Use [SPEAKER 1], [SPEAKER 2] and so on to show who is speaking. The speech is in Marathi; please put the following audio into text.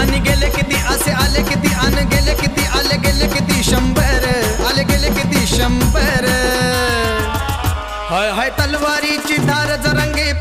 [SPEAKER 1] आणि गेले किती असे आले किती आणि गेले किती आले गेले किती 100 आले गेले किती 100 हाय हाय तलवारीची धार जरंगे